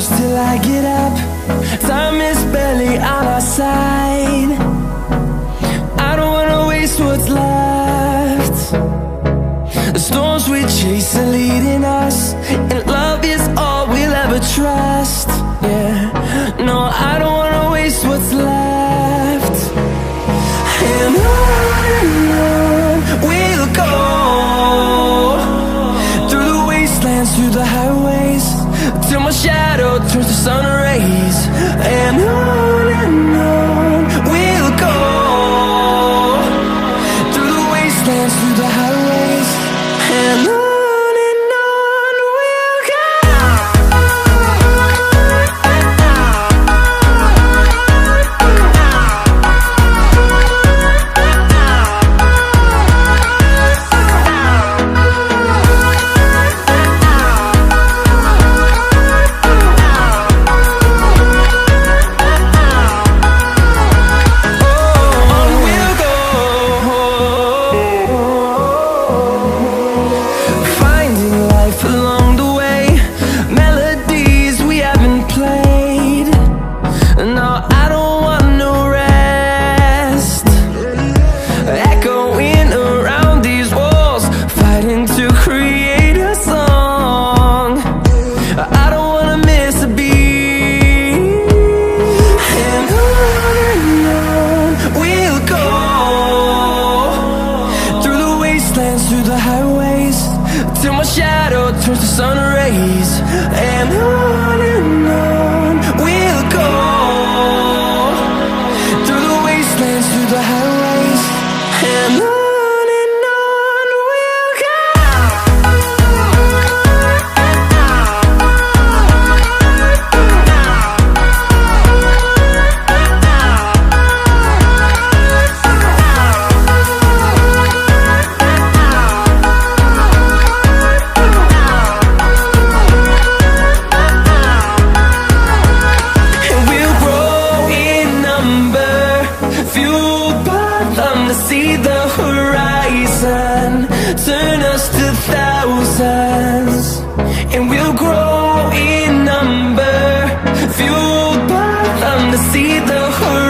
close till I get up. Time is barely on our side. I don't wanna waste what's left. The storms we chase are leading us, and love is all we'll ever trust. Yeah, no, I don't wanna waste what's left. And on we'll go, through the wastelands, through the highways, till my shadow turns to sun rays. And on we'll go, through the wastelands, through the highways, and on we'll go. Through the highways, till my shadow turns to sun rays. And on we'll go, through the wastelands, through the highways, and on we'll go. To see the horizon turn us to thousands, and we'll grow in number, fueled by them to see the horizon.